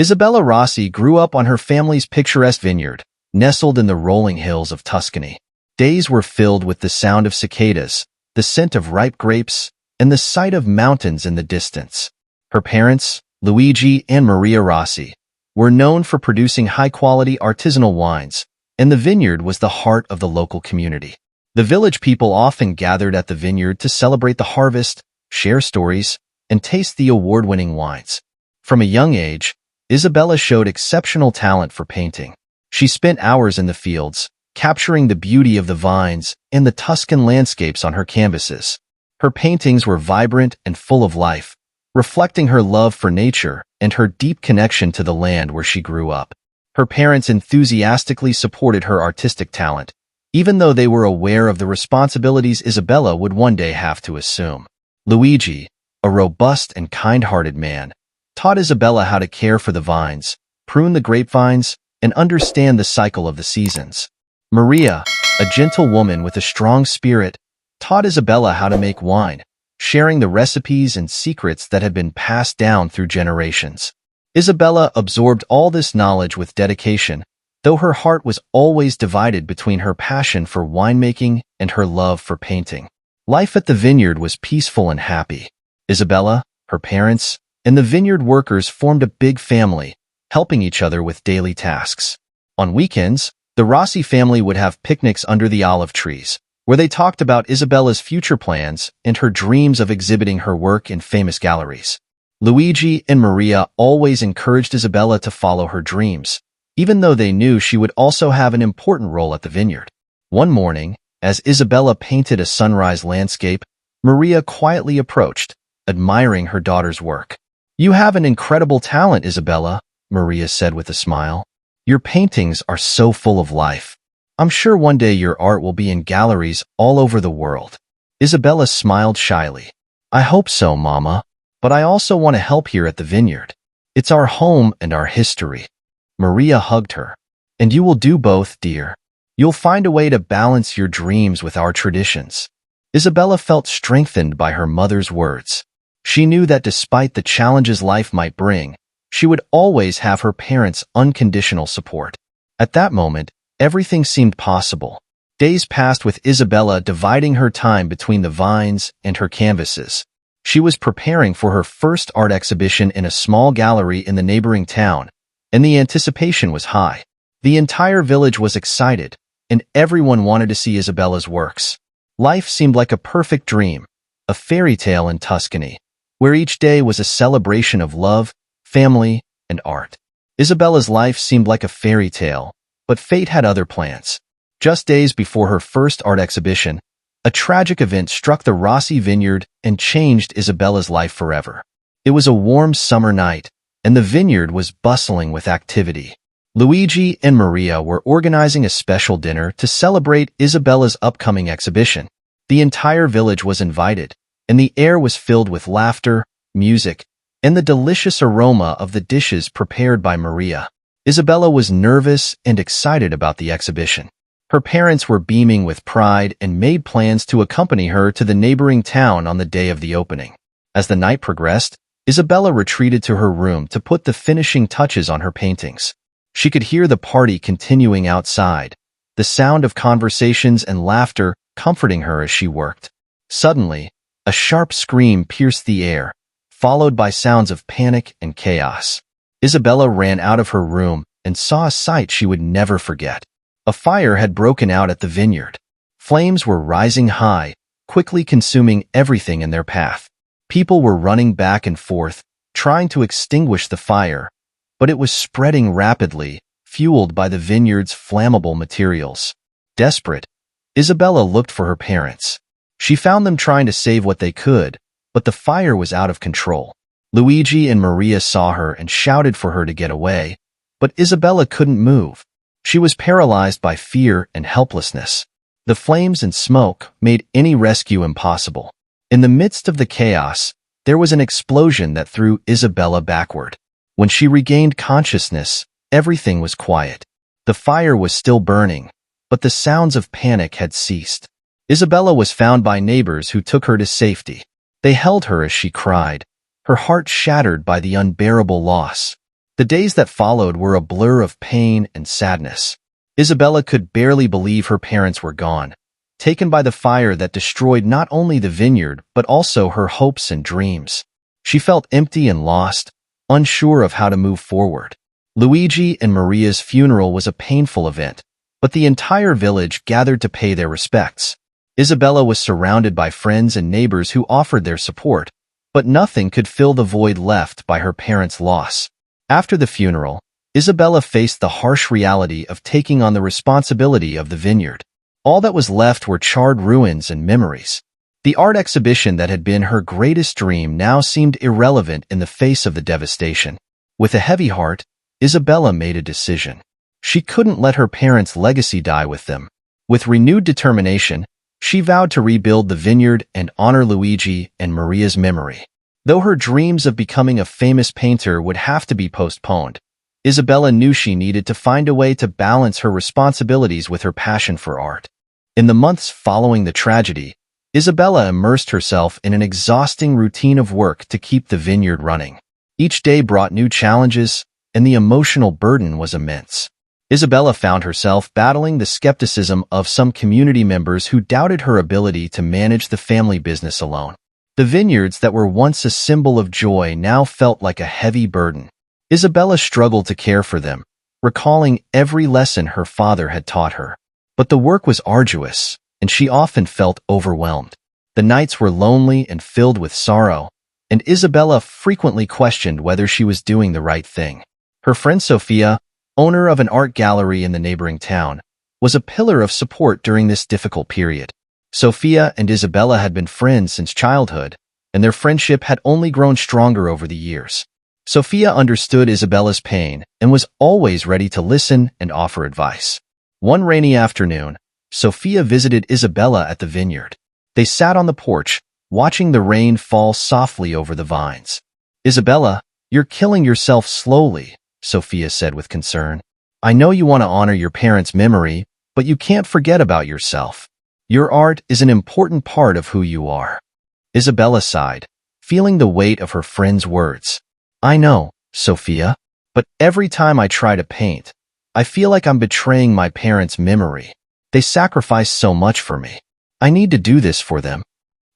Isabella Rossi grew up on her family's picturesque vineyard, nestled in the rolling hills of Tuscany. Days were filled with the sound of cicadas, the scent of ripe grapes, and the sight of mountains in the distance. Her parents, Luigi and Maria Rossi, were known for producing high-quality artisanal wines, and the vineyard was the heart of the local community. The village people often gathered at the vineyard to celebrate the harvest, share stories, and taste the award-winning wines. From a young age, Isabella showed exceptional talent for painting. She spent hours in the fields, capturing the beauty of the vines and the Tuscan landscapes on her canvases. Her paintings were vibrant and full of life, reflecting her love for nature and her deep connection to the land where she grew up. Her parents enthusiastically supported her artistic talent, even though they were aware of the responsibilities Isabella would one day have to assume. Luigi, a robust and kind-hearted man, taught Isabella how to care for the vines, prune the grapevines, and understand the cycle of the seasons. Maria, a gentle woman with a strong spirit, taught Isabella how to make wine, sharing the recipes and secrets that had been passed down through generations. Isabella absorbed all this knowledge with dedication, though her heart was always divided between her passion for winemaking and her love for painting. Life at the vineyard was peaceful and happy. Isabella, her parents, and the vineyard workers formed a big family, helping each other with daily tasks. On weekends, the Rossi family would have picnics under the olive trees, where they talked about Isabella's future plans and her dreams of exhibiting her work in famous galleries. Luigi and Maria always encouraged Isabella to follow her dreams, even though they knew she would also have an important role at the vineyard. One morning, as Isabella painted a sunrise landscape, Maria quietly approached, admiring her daughter's work. "You have an incredible talent, Isabella," Maria said with a smile. "Your paintings are so full of life. I'm sure one day your art will be in galleries all over the world." Isabella smiled shyly. "I hope so, Mama, but I also want to help here at the vineyard. It's our home and our history." Maria hugged her. "And you will do both, dear. You'll find a way to balance your dreams with our traditions." Isabella felt strengthened by her mother's words. She knew that despite the challenges life might bring, she would always have her parents' unconditional support. At that moment, everything seemed possible. Days passed with Isabella dividing her time between the vines and her canvases. She was preparing for her first art exhibition in a small gallery in the neighboring town, and the anticipation was high. The entire village was excited, and everyone wanted to see Isabella's works. Life seemed like a perfect dream, a fairy tale in Tuscany, where each day was a celebration of love, family, and art. Isabella's life seemed like a fairy tale, but fate had other plans. Just days before her first art exhibition, a tragic event struck the Rossi vineyard and changed Isabella's life forever. It was a warm summer night, and the vineyard was bustling with activity. Luigi and Maria were organizing a special dinner to celebrate Isabella's upcoming exhibition. The entire village was invited, and the air was filled with laughter, music, and the delicious aroma of the dishes prepared by Maria. Isabella was nervous and excited about the exhibition. Her parents were beaming with pride and made plans to accompany her to the neighboring town on the day of the opening. As the night progressed, Isabella retreated to her room to put the finishing touches on her paintings. She could hear the party continuing outside, the sound of conversations and laughter comforting her as she worked. Suddenly, a sharp scream pierced the air, followed by sounds of panic and chaos. Isabella ran out of her room and saw a sight she would never forget. A fire had broken out at the vineyard. Flames were rising high, quickly consuming everything in their path. People were running back and forth, trying to extinguish the fire, but it was spreading rapidly, fueled by the vineyard's flammable materials. Desperate, Isabella looked for her parents. She found them trying to save what they could, but the fire was out of control. Luigi and Maria saw her and shouted for her to get away, but Isabella couldn't move. She was paralyzed by fear and helplessness. The flames and smoke made any rescue impossible. In the midst of the chaos, there was an explosion that threw Isabella backward. When she regained consciousness, everything was quiet. The fire was still burning, but the sounds of panic had ceased. Isabella was found by neighbors who took her to safety. They held her as she cried, her heart shattered by the unbearable loss. The days that followed were a blur of pain and sadness. Isabella could barely believe her parents were gone, taken by the fire that destroyed not only the vineyard but also her hopes and dreams. She felt empty and lost, unsure of how to move forward. Luigi and Maria's funeral was a painful event, but the entire village gathered to pay their respects. Isabella was surrounded by friends and neighbors who offered their support, but nothing could fill the void left by her parents' loss. After the funeral, Isabella faced the harsh reality of taking on the responsibility of the vineyard. All that was left were charred ruins and memories. The art exhibition that had been her greatest dream now seemed irrelevant in the face of the devastation. With a heavy heart, Isabella made a decision. She couldn't let her parents' legacy die with them. With renewed determination, she vowed to rebuild the vineyard and honor Luigi and Maria's memory. Though her dreams of becoming a famous painter would have to be postponed, Isabella knew she needed to find a way to balance her responsibilities with her passion for art. In the months following the tragedy, Isabella immersed herself in an exhausting routine of work to keep the vineyard running. Each day brought new challenges, and the emotional burden was immense. Isabella found herself battling the skepticism of some community members who doubted her ability to manage the family business alone. The vineyards that were once a symbol of joy now felt like a heavy burden. Isabella struggled to care for them, recalling every lesson her father had taught her. But the work was arduous, and she often felt overwhelmed. The nights were lonely and filled with sorrow, and Isabella frequently questioned whether she was doing the right thing. Her friend Sophia, owner of an art gallery in the neighboring town, was a pillar of support during this difficult period. Sophia and Isabella had been friends since childhood, and their friendship had only grown stronger over the years. Sophia understood Isabella's pain and was always ready to listen and offer advice. One rainy afternoon, Sophia visited Isabella at the vineyard. They sat on the porch, watching the rain fall softly over the vines. "Isabella, you're killing yourself slowly," Sophia said with concern. "I know you want to honor your parents' memory, but you can't forget about yourself. Your art is an important part of who you are." Isabella sighed, feeling the weight of her friend's words. "I know, Sophia, but every time I try to paint, I feel like I'm betraying my parents' memory. They sacrificed so much for me. I need to do this for them."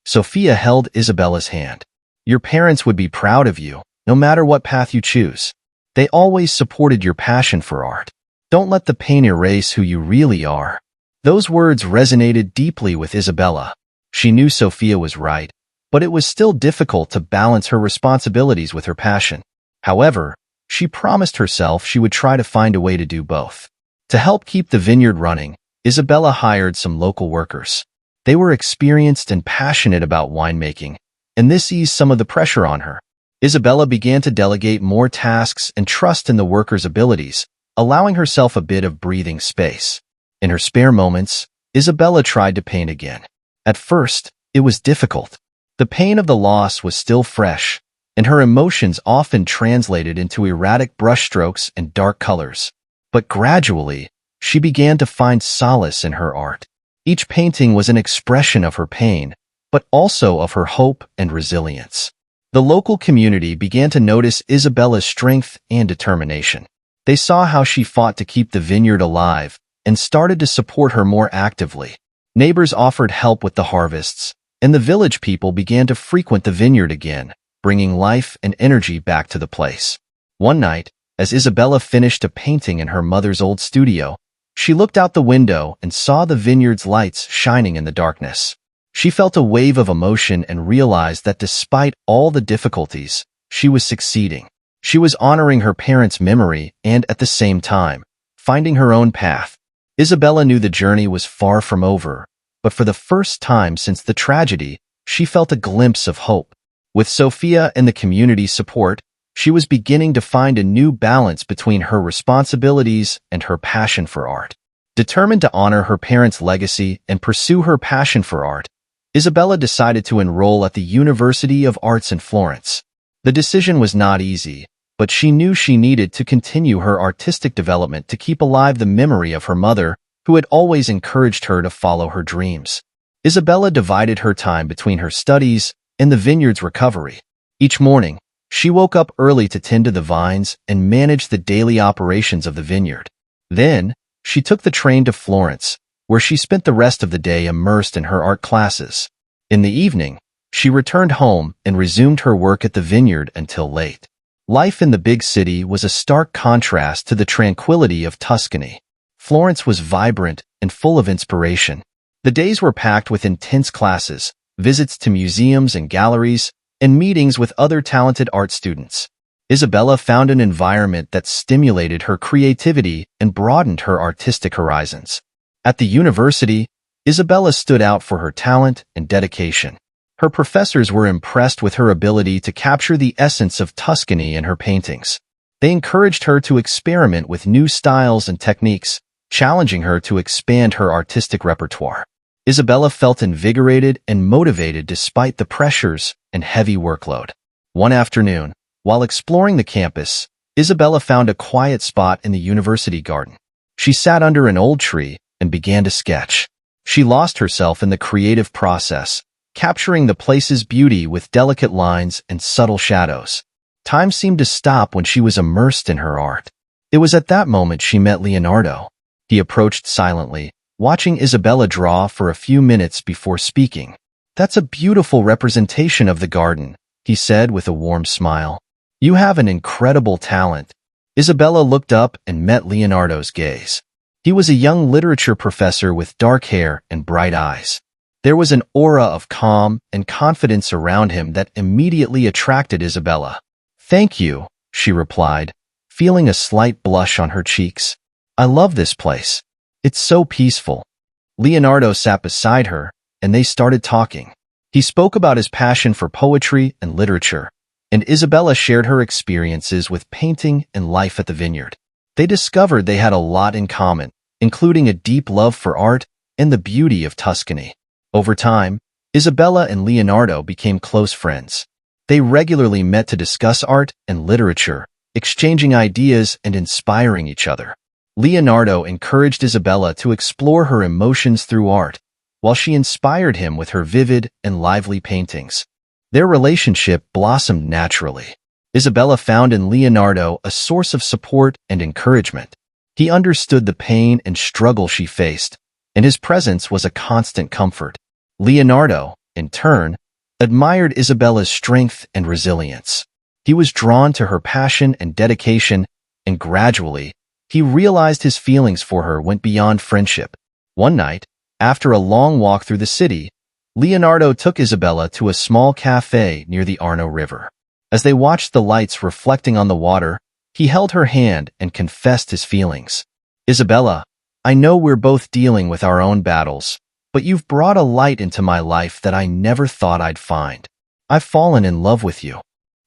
Sophia held Isabella's hand. "Your parents would be proud of you, no matter what path you choose. They always supported your passion for art. Don't let the pain erase who you really are." Those words resonated deeply with Isabella. She knew Sophia was right, but it was still difficult to balance her responsibilities with her passion. However, she promised herself she would try to find a way to do both. To help keep the vineyard running, Isabella hired some local workers. They were experienced and passionate about winemaking, and this eased some of the pressure on her. Isabella began to delegate more tasks and trust in the workers' abilities, allowing herself a bit of breathing space. In her spare moments, Isabella tried to paint again. At first, it was difficult. The pain of the loss was still fresh, and her emotions often translated into erratic brushstrokes and dark colors. But gradually, she began to find solace in her art. Each painting was an expression of her pain, but also of her hope and resilience. The local community began to notice Isabella's strength and determination. They saw how she fought to keep the vineyard alive and started to support her more actively. Neighbors offered help with the harvests, and the village people began to frequent the vineyard again, bringing life and energy back to the place. One night, as Isabella finished a painting in her mother's old studio, she looked out the window and saw the vineyard's lights shining in the darkness. She felt a wave of emotion and realized that despite all the difficulties, she was succeeding. She was honoring her parents' memory and, at the same time, finding her own path. Isabella knew the journey was far from over, but for the first time since the tragedy, she felt a glimpse of hope. With Sophia and the community's support, she was beginning to find a new balance between her responsibilities and her passion for art. Determined to honor her parents' legacy and pursue her passion for art, Isabella decided to enroll at the University of Arts in Florence. The decision was not easy, but she knew she needed to continue her artistic development to keep alive the memory of her mother, who had always encouraged her to follow her dreams. Isabella divided her time between her studies and the vineyard's recovery. Each morning, She woke up early to tend to the vines and manage the daily operations of the vineyard. Then, she took the train to Florence, where she spent the rest of the day immersed in her art classes. In the evening, she returned home and resumed her work at the vineyard until late. Life in the big city was a stark contrast to the tranquility of Tuscany. Florence was vibrant and full of inspiration. The days were packed with intense classes, visits to museums and galleries, and meetings with other talented art students. Isabella found an environment that stimulated her creativity and broadened her artistic horizons. At the university, Isabella stood out for her talent and dedication. Her professors were impressed with her ability to capture the essence of Tuscany in her paintings. They encouraged her to experiment with new styles and techniques, challenging her to expand her artistic repertoire. Isabella felt invigorated and motivated despite the pressures and heavy workload. One afternoon, while exploring the campus, Isabella found a quiet spot in the university garden. She sat under an old tree and began to sketch. She lost herself in the creative process, capturing the place's beauty with delicate lines and subtle shadows. Time seemed to stop when she was immersed in her art. It was at that moment she met Leonardo. He approached silently, watching Isabella draw for a few minutes before speaking. "That's a beautiful representation of the garden," he said with a warm smile. "You have an incredible talent." Isabella looked up and met Leonardo's gaze. He was a young literature professor with dark hair and bright eyes. There was an aura of calm and confidence around him that immediately attracted Isabella. "Thank you," she replied, feeling a slight blush on her cheeks. "I love this place. It's so peaceful." Leonardo sat beside her, and they started talking. He spoke about his passion for poetry and literature, and Isabella shared her experiences with painting and life at the vineyard. They discovered they had a lot in common, including a deep love for art and the beauty of Tuscany. Over time, Isabella and Leonardo became close friends. They regularly met to discuss art and literature, exchanging ideas and inspiring each other. Leonardo encouraged Isabella to explore her emotions through art, while she inspired him with her vivid and lively paintings. Their relationship blossomed naturally. Isabella found in Leonardo a source of support and encouragement. He understood the pain and struggle she faced, and his presence was a constant comfort. Leonardo, in turn, admired Isabella's strength and resilience. He was drawn to her passion and dedication, and gradually, he realized his feelings for her went beyond friendship. One night, after a long walk through the city, Leonardo took Isabella to a small cafe near the Arno River. As they watched the lights reflecting on the water, he held her hand and confessed his feelings. "Isabella, I know we're both dealing with our own battles, but you've brought a light into my life that I never thought I'd find. I've fallen in love with you."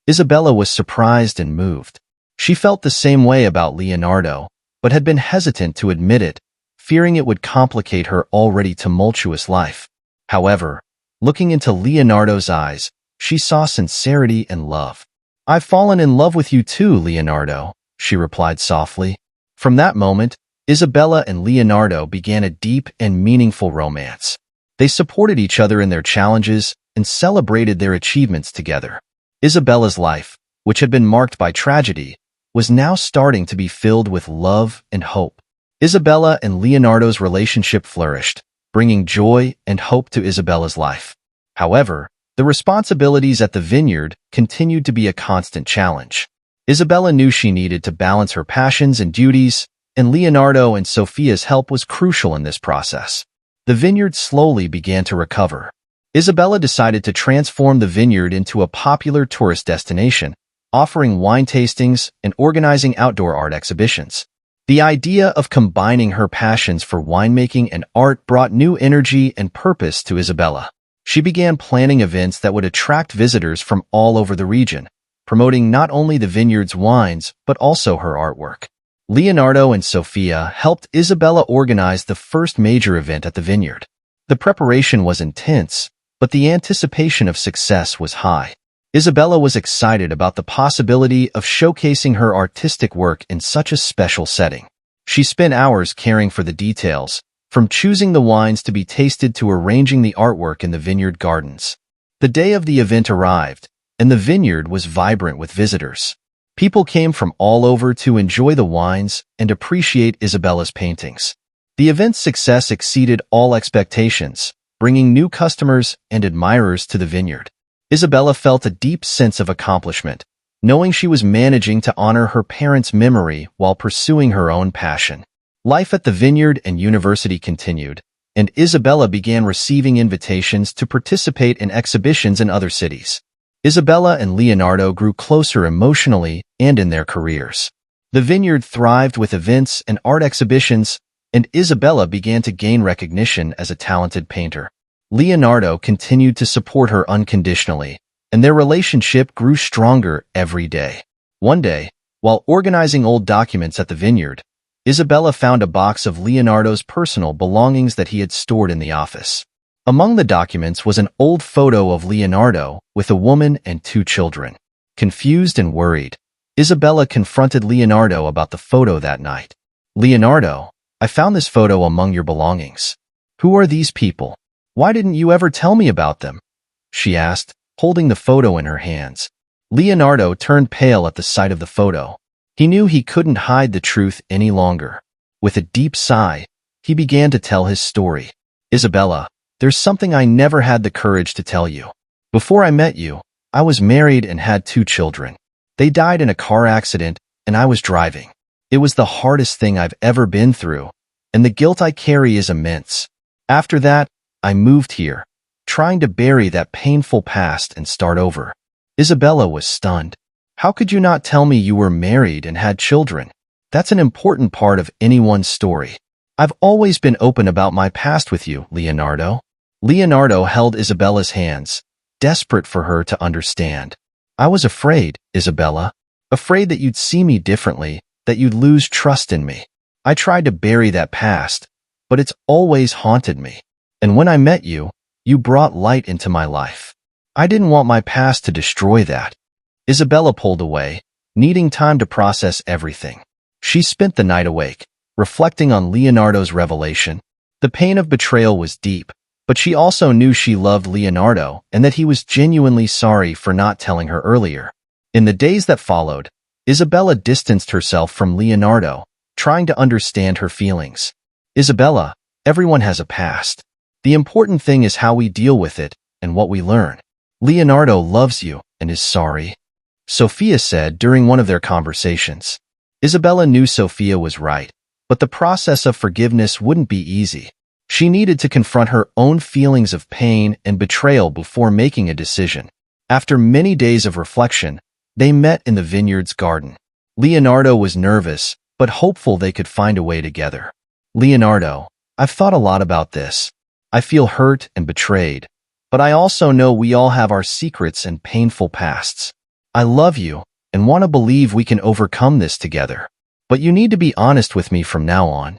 Isabella was surprised and moved. She felt the same way about Leonardo, but had been hesitant to admit it, fearing it would complicate her already tumultuous life. However, looking into Leonardo's eyes, she saw sincerity and love. "I've fallen in love with you too, Leonardo," she replied softly. From that moment, Isabella and Leonardo began a deep and meaningful romance. They supported each other in their challenges and celebrated their achievements together. Isabella's life, which had been marked by tragedy, was now starting to be filled with love and hope. Isabella and Leonardo's relationship flourished, bringing joy and hope to Isabella's life. However, the responsibilities at the vineyard continued to be a constant challenge. Isabella knew she needed to balance her passions and duties, and Leonardo and Sophia's help was crucial in this process. The vineyard slowly began to recover. Isabella decided to transform the vineyard into a popular tourist destination, offering wine tastings and organizing outdoor art exhibitions. The idea of combining her passions for winemaking and art brought new energy and purpose to Isabella. She began planning events that would attract visitors from all over the region, promoting not only the vineyard's wines but also her artwork. Leonardo and Sophia helped Isabella organize the first major event at the vineyard. The preparation was intense, but the anticipation of success was high. Isabella was excited about the possibility of showcasing her artistic work in such a special setting. She spent hours caring for the details, from choosing the wines to be tasted to arranging the artwork in the vineyard gardens. The day of the event arrived, and the vineyard was vibrant with visitors. People came from all over to enjoy the wines and appreciate Isabella's paintings. The event's success exceeded all expectations, bringing new customers and admirers to the vineyard. Isabella felt a deep sense of accomplishment, knowing she was managing to honor her parents' memory while pursuing her own passion. Life at the vineyard and university continued, and Isabella began receiving invitations to participate in exhibitions in other cities. Isabella and Leonardo grew closer emotionally and in their careers. The vineyard thrived with events and art exhibitions, and Isabella began to gain recognition as a talented painter. Leonardo continued to support her unconditionally, and their relationship grew stronger every day. One day, while organizing old documents at the vineyard, Isabella found a box of Leonardo's personal belongings that he had stored in the office. Among the documents was an old photo of Leonardo with a woman and 2 children. Confused and worried, Isabella confronted Leonardo about the photo that night. "Leonardo, I found this photo among your belongings. Who are these people? Why didn't you ever tell me about them?" she asked, holding the photo in her hands. Leonardo turned pale at the sight of the photo. He knew he couldn't hide the truth any longer. With a deep sigh, he began to tell his story. "Isabella, there's something I never had the courage to tell you. Before I met you, I was married and had 2 children. They died in a car accident, and I was driving. It was the hardest thing I've ever been through, and the guilt I carry is immense. After that, I moved here, trying to bury that painful past and start over." Isabella was stunned. "How could you not tell me you were married and had children? That's an important part of anyone's story. I've always been open about my past with you, Leonardo." Leonardo held Isabella's hands, desperate for her to understand. "I was afraid, Isabella. Afraid that you'd see me differently, that you'd lose trust in me. I tried to bury that past, but it's always haunted me. And when I met you, you brought light into my life. I didn't want my past to destroy that." Isabella pulled away, needing time to process everything. She spent the night awake, reflecting on Leonardo's revelation. The pain of betrayal was deep, but she also knew she loved Leonardo and that he was genuinely sorry for not telling her earlier. In the days that followed, Isabella distanced herself from Leonardo, trying to understand her feelings. "Isabella, everyone has a past. The important thing is how we deal with it and what we learn. Leonardo loves you and is sorry," Sophia said during one of their conversations. Isabella knew Sophia was right, but the process of forgiveness wouldn't be easy. She needed to confront her own feelings of pain and betrayal before making a decision. After many days of reflection, they met in the vineyard's garden. Leonardo was nervous, but hopeful they could find a way together. "Leonardo, I've thought a lot about this. I feel hurt and betrayed, but I also know we all have our secrets and painful pasts. I love you and want to believe we can overcome this together. But you need to be honest with me from now on.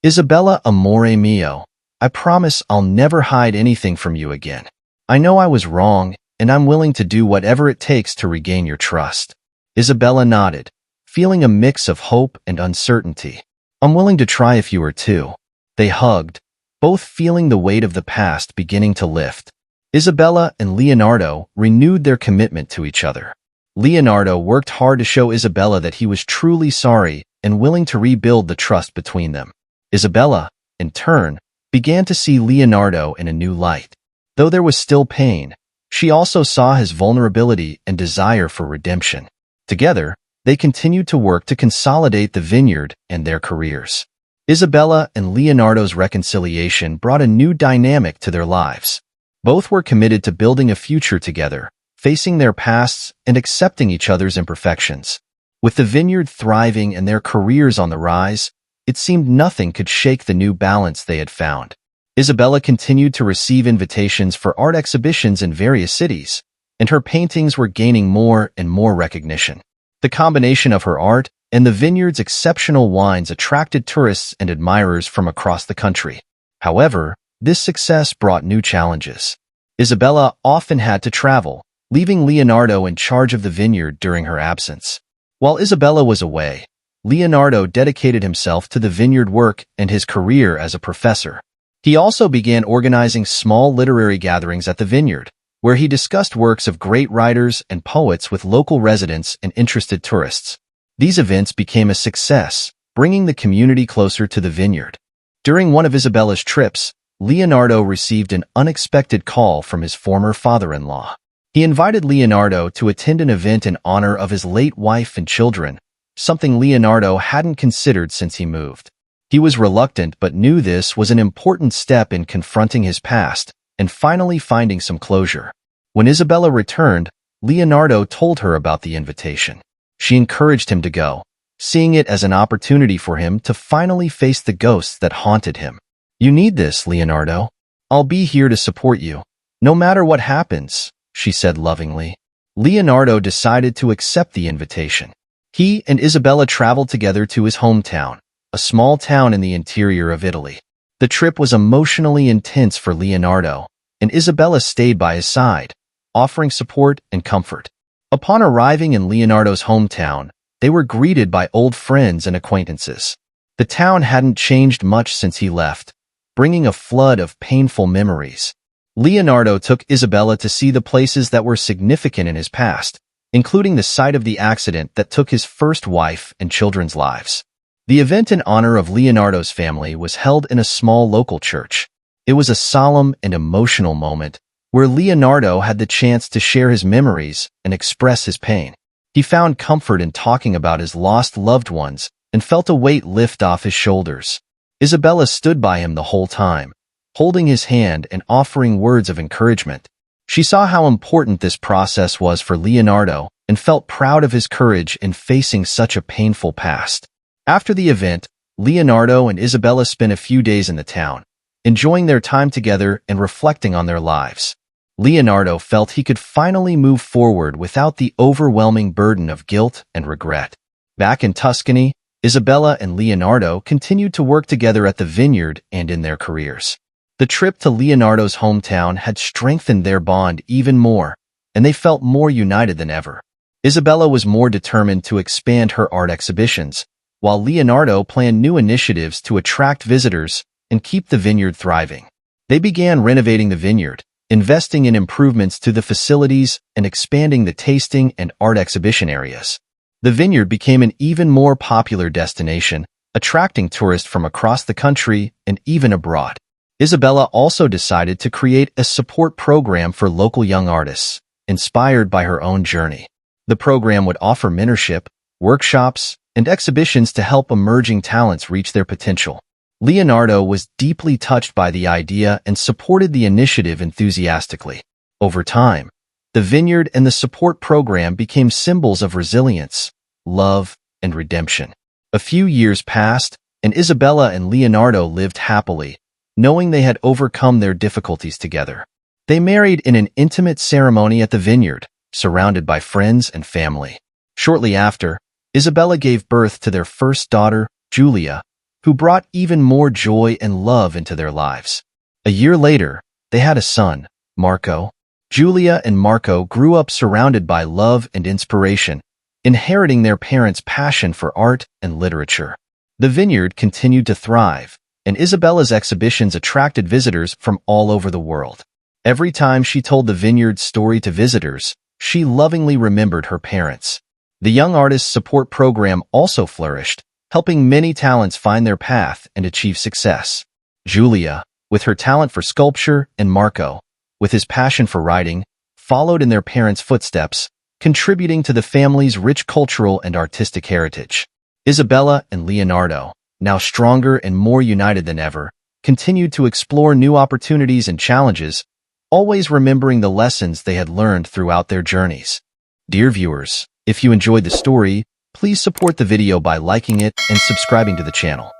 Isabella, amore mio, I promise I'll never hide anything from you again. I know I was wrong, and I'm willing to do whatever it takes to regain your trust." Isabella nodded, feeling a mix of hope and uncertainty. "I'm willing to try if you are too." They hugged, both feeling the weight of the past beginning to lift. Isabella and Leonardo renewed their commitment to each other. Leonardo worked hard to show Isabella that he was truly sorry and willing to rebuild the trust between them. Isabella, in turn, began to see Leonardo in a new light. Though there was still pain, she also saw his vulnerability and desire for redemption. Together, they continued to work to consolidate the vineyard and their careers. Isabella and Leonardo's reconciliation brought a new dynamic to their lives. Both were committed to building a future together, facing their pasts and accepting each other's imperfections. With the vineyard thriving and their careers on the rise, it seemed nothing could shake the new balance they had found. Isabella continued to receive invitations for art exhibitions in various cities, and her paintings were gaining more and more recognition. The combination of her art and the vineyard's exceptional wines attracted tourists and admirers from across the country. However, this success brought new challenges. Isabella often had to travel, leaving Leonardo in charge of the vineyard during her absence. While Isabella was away, Leonardo dedicated himself to the vineyard work and his career as a professor. He also began organizing small literary gatherings at the vineyard, where he discussed works of great writers and poets with local residents and interested tourists. These events became a success, bringing the community closer to the vineyard. During one of Isabella's trips, Leonardo received an unexpected call from his former father-in-law. He invited Leonardo to attend an event in honor of his late wife and children, something Leonardo hadn't considered since he moved. He was reluctant but knew this was an important step in confronting his past and finally finding some closure. When Isabella returned, Leonardo told her about the invitation. She encouraged him to go, seeing it as an opportunity for him to finally face the ghosts that haunted him. "You need this, Leonardo. I'll be here to support you, no matter what happens," she said lovingly. Leonardo decided to accept the invitation. He and Isabella traveled together to his hometown, a small town in the interior of Italy. The trip was emotionally intense for Leonardo, and Isabella stayed by his side, offering support and comfort. Upon arriving in Leonardo's hometown, they were greeted by old friends and acquaintances. The town hadn't changed much since he left, bringing a flood of painful memories. Leonardo took Isabella to see the places that were significant in his past, including the site of the accident that took his first wife and children's lives. The event in honor of Leonardo's family was held in a small local church. It was a solemn and emotional moment where Leonardo had the chance to share his memories and express his pain. He found comfort in talking about his lost loved ones and felt a weight lift off his shoulders. Isabella stood by him the whole time, holding his hand and offering words of encouragement. She saw how important this process was for Leonardo and felt proud of his courage in facing such a painful past. After the event, Leonardo and Isabella spent a few days in the town, enjoying their time together and reflecting on their lives. Leonardo felt he could finally move forward without the overwhelming burden of guilt and regret. Back in Tuscany, Isabella and Leonardo continued to work together at the vineyard and in their careers. The trip to Leonardo's hometown had strengthened their bond even more, and they felt more united than ever. Isabella was more determined to expand her art exhibitions, while Leonardo planned new initiatives to attract visitors and keep the vineyard thriving. They began renovating the vineyard, investing in improvements to the facilities and expanding the tasting and art exhibition areas. The vineyard became an even more popular destination, attracting tourists from across the country and even abroad. Isabella also decided to create a support program for local young artists, inspired by her own journey. The program would offer mentorship, workshops, and exhibitions to help emerging talents reach their potential. Leonardo was deeply touched by the idea and supported the initiative enthusiastically. Over time, the vineyard and the support program became symbols of resilience, love, and redemption. A few years passed, and Isabella and Leonardo lived happily, knowing they had overcome their difficulties together. They married in an intimate ceremony at the vineyard, surrounded by friends and family. Shortly after, Isabella gave birth to their first daughter, Giulia, who brought even more joy and love into their lives. A year later, they had a son, Marco. Giulia and Marco grew up surrounded by love and inspiration, inheriting their parents' passion for art and literature. The vineyard continued to thrive, and Isabella's exhibitions attracted visitors from all over the world. Every time she told the vineyard's story to visitors, she lovingly remembered her parents. The Young Artists Support Program also flourished, helping many talents find their path and achieve success. Giulia, with her talent for sculpture, and Marco, with his passion for writing, followed in their parents' footsteps, contributing to the family's rich cultural and artistic heritage. Isabella and Leonardo, now stronger and more united than ever, continued to explore new opportunities and challenges, always remembering the lessons they had learned throughout their journeys. Dear viewers, if you enjoyed the story, please support the video by liking it and subscribing to the channel.